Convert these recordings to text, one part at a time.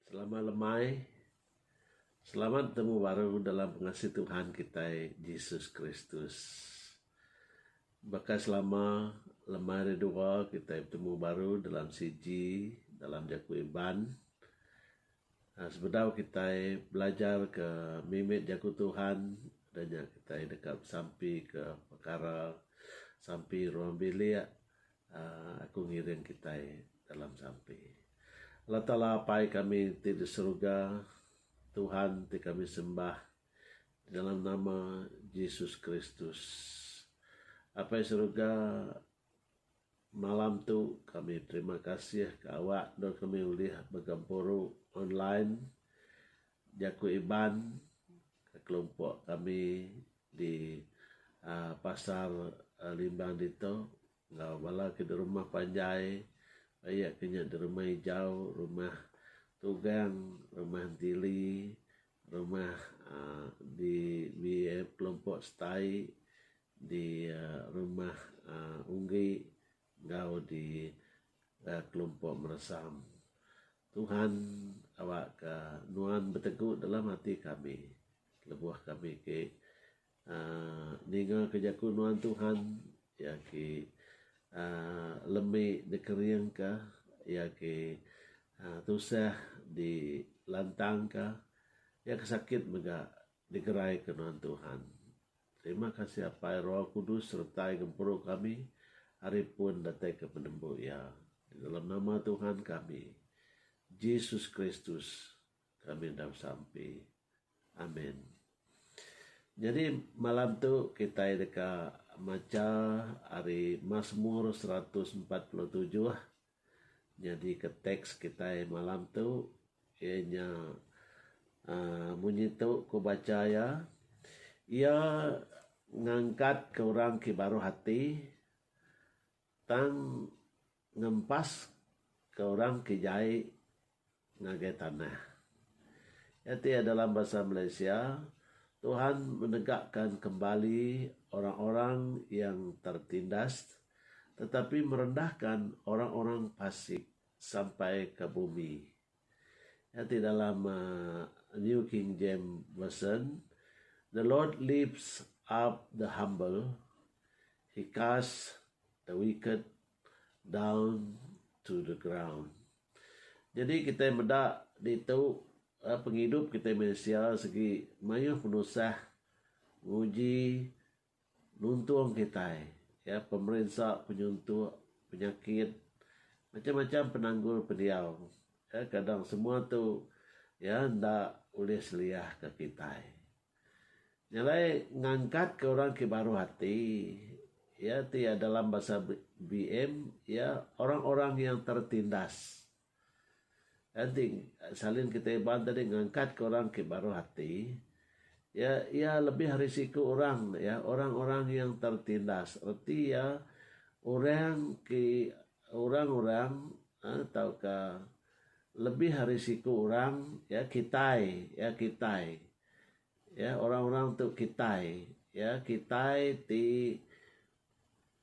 Selamat lemai, selamat temu baru dalam pengasih Tuhan kita Yesus Kristus. Bahkan selama lemai dua kita bertemu baru dalam siji, dalam jaku iban. Sebenarnya kita belajar ke mimit jaku Tuhan dan kita dekat sampai ke perkara sampai ruang bilik. Aku ngiring kita dalam sampai. Allah Ta'ala apai kami di surga, Tuhan ti kami sembah dalam nama Yesus Kristus. Apai surga malam tu kami terima kasih ke awak dan kami boleh bergampuru online jaku iban ke kelompok kami di pasar Limbang dito ngau bala ke rumah Panjai. Ayat kenya di rumah hijau, rumah tugang, rumah tili, rumah di kelompok stai, di rumah unggi, ngau di kelompok meresam. Tuhan awak ke nuan berteguh dalam hati kami, lebuah kami ke ninga kejaku nuan Tuhan, ya ke lemik dekeriang ka ya ke tusah di lantang ka ya kesakit mega digerai ke Tuhan Tuhan. Terima kasih apa Roh Kudus sertai gempuru kami hari pun datang ke penembu ya di dalam nama Tuhan kami Yesus Kristus kami dah sampai. Amin. Jadi malam tu kita dekat maca hari Mazmur 147. Jadi ke teks kita malam tu ianya bunyi tu ku baca ya. Ia ngangkat ke orang ke baru hati tang ngempas ke orang ke jai ngagai tanah. Itu dalam bahasa Malaysia Tuhan menegakkan kembali orang-orang yang tertindas tetapi merendahkan orang-orang fasik sampai ke bumi. Di dalam New King James Version, the Lord lifts up the humble, he casts the wicked down to the ground. Jadi kita mendak itu penghidup kita Malaysia segi mayuh penusah uji nuntung kita ya pemerintah penyuntuk penyakit macam-macam penanggul pendiau ya kadang semua tu ya ndak boleh seliah ke kita nyalai ngangkat ke orang ke baru hati ya ti dalam bahasa BM ya orang-orang yang tertindas. Nanti salin kita iban tadi ngangkat ke orang ke baru hati ya lebih risiko orang ya orang-orang yang tertindas arti ya orang-orang ataukah lebih risiko orang ya kita orang-orang untuk kita ti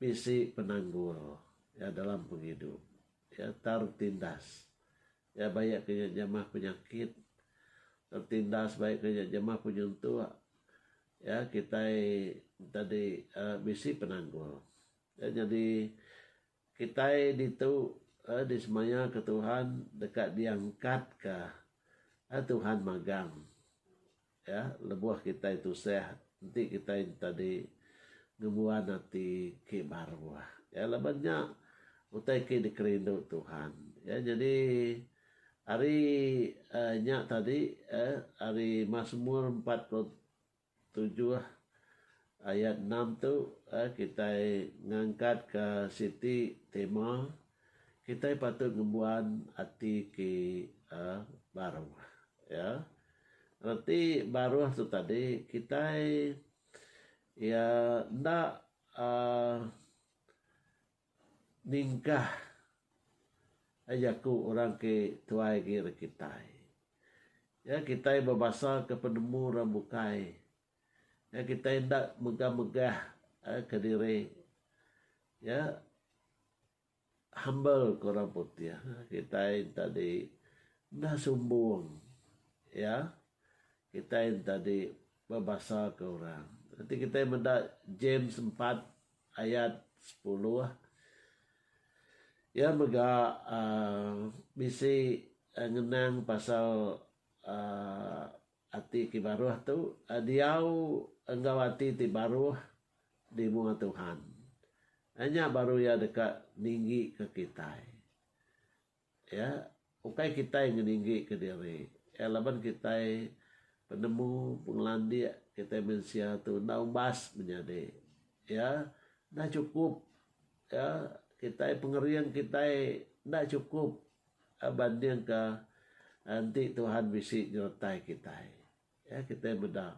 fisik penanggul ya dalam penghidup ya tertindas. Ya banyak kerja jamaah penyakit tertindas baik kerja jamaah penyuntuk ya kita tadi bisi penanggul ya, jadi kita itu di semaya ke Tuhan dekat diangkat ke Tuhan magang ya lebuah kita itu sehat nanti kita tadi ngebuat nanti ke baru ya lebihnya utai ke dikerindu Tuhan ya jadi hari nyak tadi hari Mazmur 47 ayat 6 tu kita ngangkat ke siti tema kita patut ngebuan hati ke baru ya. Arti baru tu tadi kita ya ndak ningkah ajaku orang ke tuai kira kita. Ya kita berbahasa ke penemu rambukai. Ya kita hendak megah-megah ke diri. Ya humble ke orang putih. Kita tadi dah sombong. Ya, kita yang tadi berbahasa ke orang. Nanti kita mendak James 4 ayat 10. Ya, mega misi ngenang pasal ati kibaruh tu diau enggawati ti baruh di muka Tuhan. Hanya baru ya dekat tinggi ke kita. Ya, ukai kita yang tinggi ke diri. Ya, laban kita penemu pengelandi kita mensia tu ndak umbas menjadi. Ya, dah cukup. Ya, kita pengerian kita ndak cukup banding ke nanti Tuhan bisi nyertai kita. Ya, kita beda.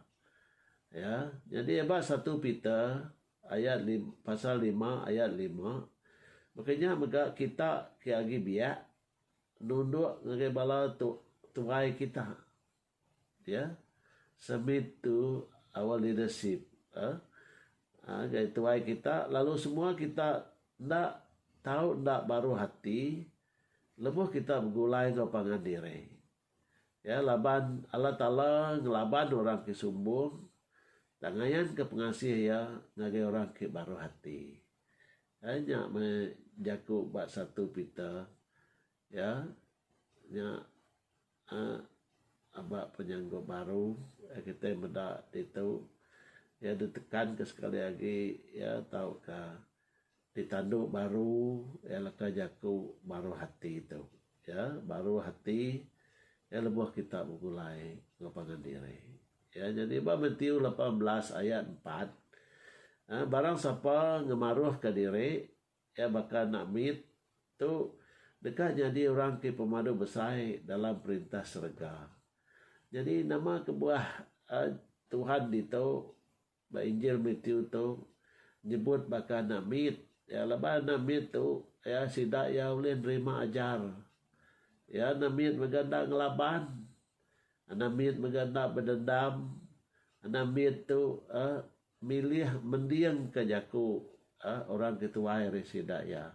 Ya, jadi apa 1 Peter ayat pasal 5 ayat 5. Makanya mega kita kiagi biak nunduk ngagai bala tuai kita. Ya. Submit to our leadership. Gaya tuai kita lalu semua kita ndak tahu ndak baru hati lebuh kita bergulai ke pangan diri. Ya, laban Allah Ta'ala ngelaban orang kesumbung tangayan ke pengasih ya ngagai orang ke baru hati. Hanya menjaku bak 1 Peter ya nya abak penyanggup baru kita mendak itu ya ditekan ke sekali lagi ya tahu ke ditanduk baru ya laka jaku baru hati itu ya baru hati ya lebuh kita mulai ngapangan diri. Ya, jadi Matthew 18 ayat 4. Barang siapa ngemaruh ke diri, ya bakal nak mit tu dekat jadi orang ke pemadu besar dalam perintah surga. Jadi nama kebuah Tuhan itu Injil Matthew tu nyebut bakal nak mit. Ya, lepas nak mit tu ya sidak ya boleh nerima ajar. Ya, nak mit meganda ngelaban. Anamit meganda berdendam. Anamit tu milih mendiang ke jaku orang ketua sidak ya.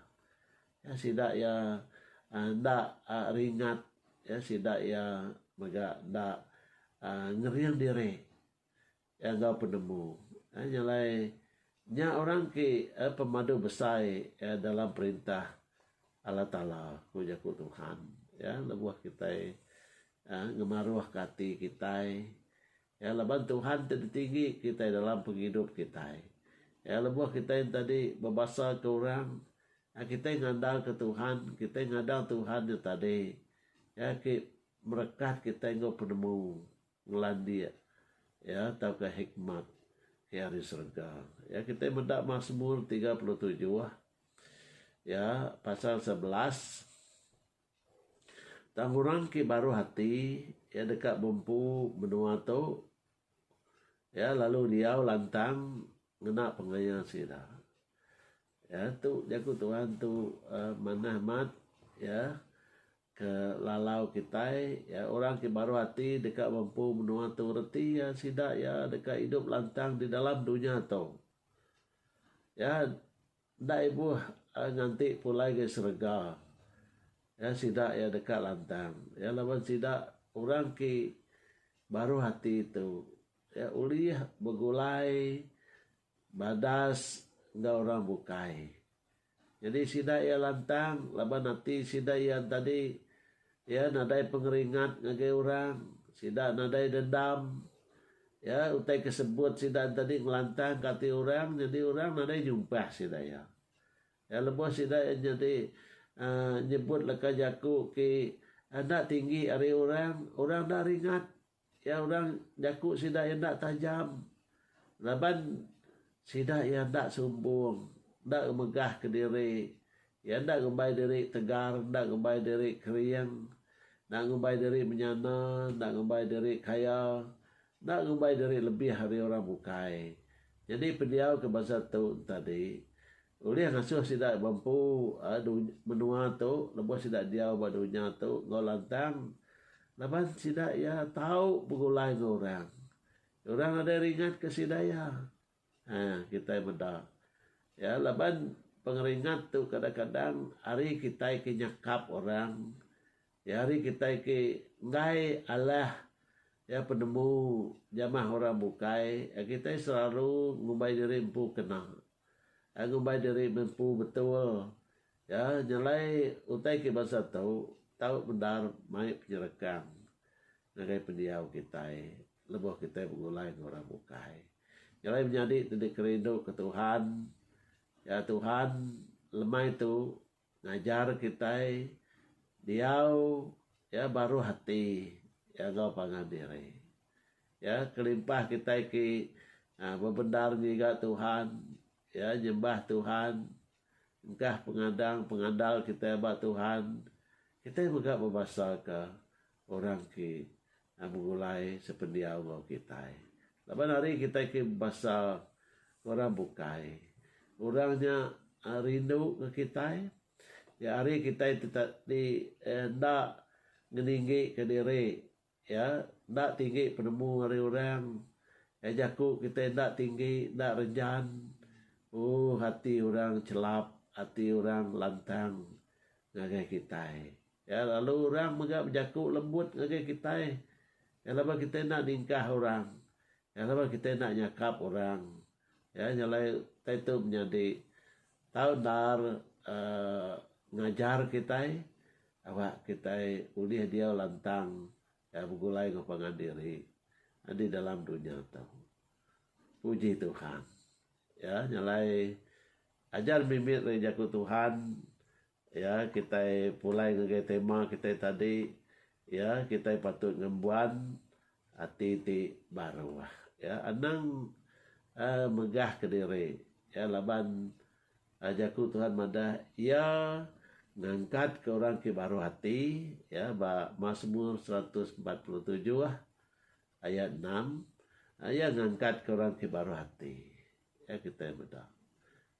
Ya sidak ya ndak ringat ya sidak ya mega ndak ngeriang diri. Ya enggak penemu. Nyalai nya orang ke pemadu besar dalam perintah Allah Ta'ala ku jaku Tuhan. Ya lebuh kita ngemaruh kati kita ya laban Tuhan tertinggi kita dalam penghidup kita ya lebuh kita yang tadi berbahasa ke orang kita ngandal ke Tuhan kita ngandal Tuhan yang tadi ya ke merekat kita yang penemu ngelandi ya tahu ke hikmat ke hari surga ya kita mendak Mazmur 37 ya pasal 11. Tangurang ki baru hati ya dekat bumpu benua tu ya lalu dia lantang ngena pengaya sida ya tu jaku Tuhan tu manah mat ya ke lalau kita ya orang ki baru hati dekat bumpu benua tu reti ya sida ya dekat hidup lantang di dalam dunia tu ya ndak ibu nganti pulai ke surga. Ya sidak ya dekat lantang. Ya lawan sidak orang ki baru hati itu. Ya ulih bergulai badas enggak orang bukai. Jadi sidak ya lantang laban hati sidak yang tadi ya nadai pengeringat ngagai orang, sidak nadai dendam. Ya utai kesebut sidak tadi ngelantang kati orang jadi orang nadai jumpa sidak ya. Ya lepas sidak yang jadi nyebut leka jaku ke anak tinggi hari orang dah ringat ya orang jaku sidak yang tak tajam laban sidak yang tak sombong tak megah ke diri ya tak ngembai diri tegar tak ngembai diri keriang tak ngembai diri menyana tak ngembai diri kaya tak ngembai diri lebih hari orang bukai jadi pendiau ke bahasa tu tadi oleh ngasuh sidak mampu menua tu lepas sidak dia badunya tu ngolantang lepas sidak ya tahu bergulai dengan orang ada ringat ke sidak ya kita benda ya lepas pengeringat tu kadang-kadang hari kita kenyakap orang Ya hari kita ke ngai Allah ya penemu jamah orang bukai, ya kita selalu ngumbai diri empu kena. Ngumbai diri empu betul. Ya nyalai utai ke bahasa tahu benar mai penyerekang. Nagai pendiau kita lebih kita mengulai orang bukai. Nyalai menjadi tidak kerindu ke Tuhan. Ya Tuhan lemah itu ngajar kita diau ya baru hati ya kau pangan diri ya kelimpah kita ki berbendar juga Tuhan ya nyembah Tuhan engkah pengandal kita ba Tuhan kita juga berbahasa ke orang ki mengulai sependiau kau kita laban hari kita ki bahasa orang bukai orangnya rindu ke kita ya hari kita tetap di ndak meninggi ke diri ya ndak tinggi penemu hari orang ya jaku kita ndak tinggi ndak renjan hati orang celap hati orang lantang ngagai kita ya lalu orang megak berjaku lembut ngagai kita ya lama kita nak ningkah orang ya lama kita nak nyakap orang ya nyalai itu menjadi tahu dar ngajar kita awak kita ulih dia lantang ya begulai ngapangan diri di dalam dunia tahu puji Tuhan ya nyalai ajar mimit rejaku Tuhan ya kita pulai ngagai tema kita tadi ya kita patut ngembuan hati baru ya anang megah ke diri ya laban ajaku Tuhan madah ya ngangkat ke orang ke baru hati ya Mazmur 147 ayat 6 ya ngangkat ke orang ke baru hati ya kita madah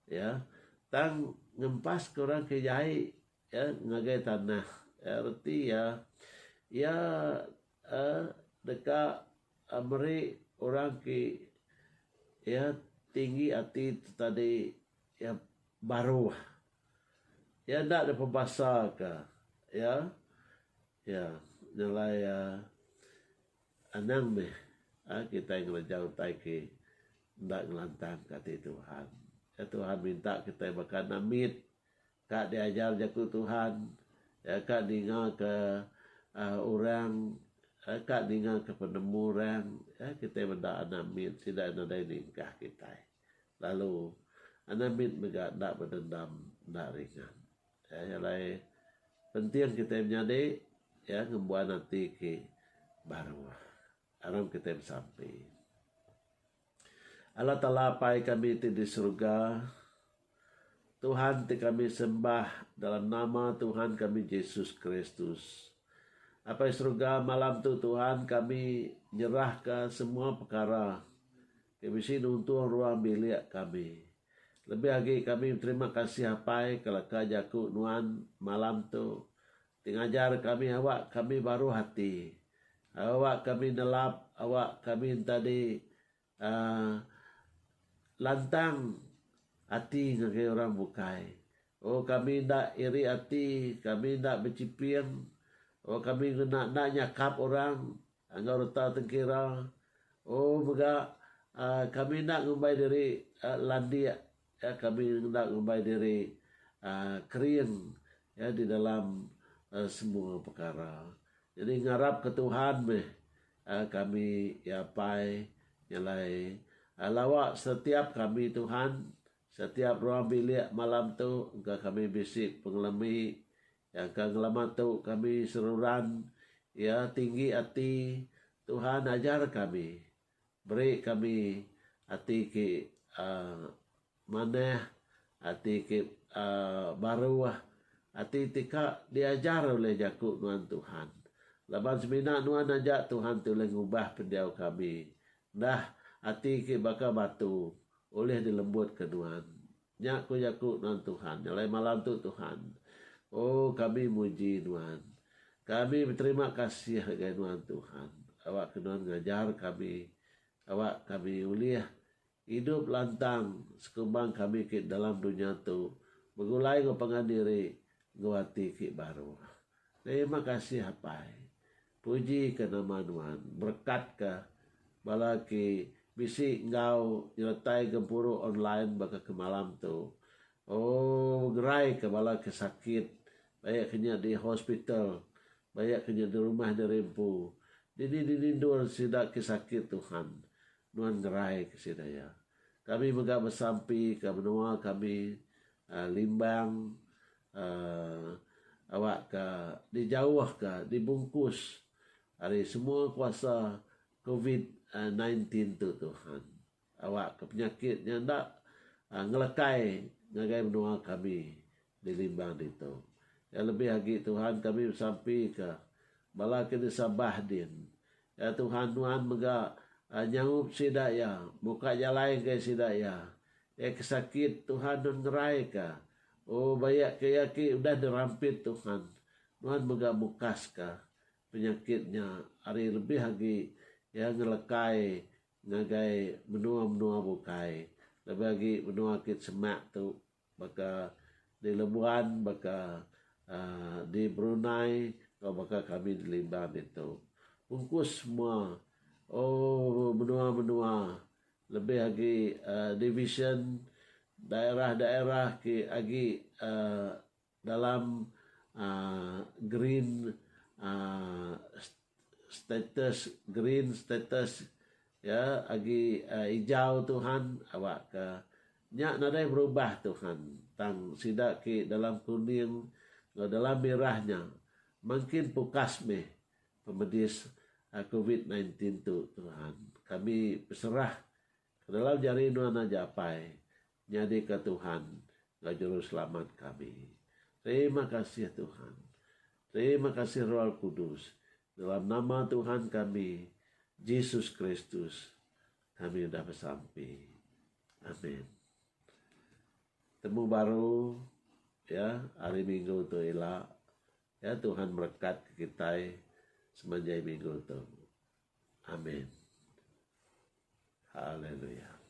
ya tang ngempas ke orang ke jahit ya ngagai tanah ya arti ya dekat amri orang ke ya tinggi hati tadi ya baru ya ndak ada pembahasa ke ya nilai anang kita yang ngejauh tai ke ndak ngelantang kata Tuhan ya Tuhan minta kita makan namit kak diajar jaku Tuhan ya kak dengar ke orang kak dengar ke penemu orang ya kita benda namit tidak ada nikah kita lalu anamit megak ndak berdendam ndak ringan ya lain penting kita menjadi ya ngembuan nanti ke baru aram kita sampai Allah Ta'ala pai kami di surga Tuhan ti kami sembah dalam nama Tuhan kami Yesus Kristus apa surga malam tu Tuhan kami nyerahkan semua perkara kami sini untuk ruang bilik kami lebih lagi kami terima kasih apa kalau kajaku nuan malam tu tingajar kami awak kami baru hati awak kami nelap awak kami tadi lantang hati ngagai orang bukai kami ndak iri hati kami ndak bercipiang kami nak nyakap orang anggar reta tengkira mega kami nak ngumbai dari landi ya kami hendak ngumbai diri kering ya di dalam semua perkara. Jadi ngarap ke Tuhan kami ya pai nyalai lawak setiap kami Tuhan setiap ruang bilik malam tu engkau kami bisik pengelami yang kau ngelamat tu kami seruran ya tinggi hati Tuhan ajar kami beri kami hati ke mana hati ke baru hati tika diajar oleh jaku nuan Tuhan laban semina nuan ajak Tuhan tu ngubah pendiau kami dah hati ke bakal batu oleh dilembut ke nuan nyak ku jaku nuan Tuhan nyalai malam tu Tuhan kami muji nuan kami berterima kasih kepada nuan Tuhan awak kenuan ngajar kami awak kami uliah hidup lantang sekembang kami ke dalam dunia tu begulai ngapangan diri ngawati ke baru Terima kasih hapai. Puji ke nama Tuhan. Berkat ke balaki bisi ngau nyertai gempuru online baka ke malam tu. Oh, gerai ke balaki sakit. Banyak kena di hospital. Banyak kena di rumah di rempu. Dini dua sidak ke sakit Tuhan. Tuhan gerai ke sidaya. Kami megah bersampi ke menua kami limbang awak ke dijauh ke dibungkus dari semua kuasa COVID-19 tu Tuhan. Awak ke penyakit yang tak ngelekai ngagai menua kami di limbang itu. Yang lebih lagi Tuhan kami bersampi ke bala kena Sabah din. Ya Tuhan megah nyangup sidaya, buka jalan ke sidaya. Ya kesakit Tuhan dan ngerai ka. Oh banyak kaya udah dirampit Tuhan. Tuhan megah mukas ka penyakitnya. Hari lebih lagi yang ngelekai ngagai menua bukai. Lebih lagi menua kit semak tu. Baka di Labuan, baka di Brunei, baka kami di Limbang itu. Bungkus semua. Oh menua lebih lagi division daerah-daerah ke lagi dalam green status ya lagi hijau Tuhan awak ke nyak nadai berubah Tuhan tang sidak ke dalam kuning dalam merahnya mungkin pukas meh pemedis COVID-19 tu Tuhan. Kami berserah ke dalam jari Nuana Japai. Nyadi ke Tuhan. Ke juru selamat kami. Terima kasih Tuhan. Terima kasih Roh Kudus. Dalam nama Tuhan kami, Yesus Kristus, kami sudah bersampai. Amin. Temu baru ya hari Minggu tu elak. Ya Tuhan berkat ke kita semenjak minggu itu. Amin. Haleluya.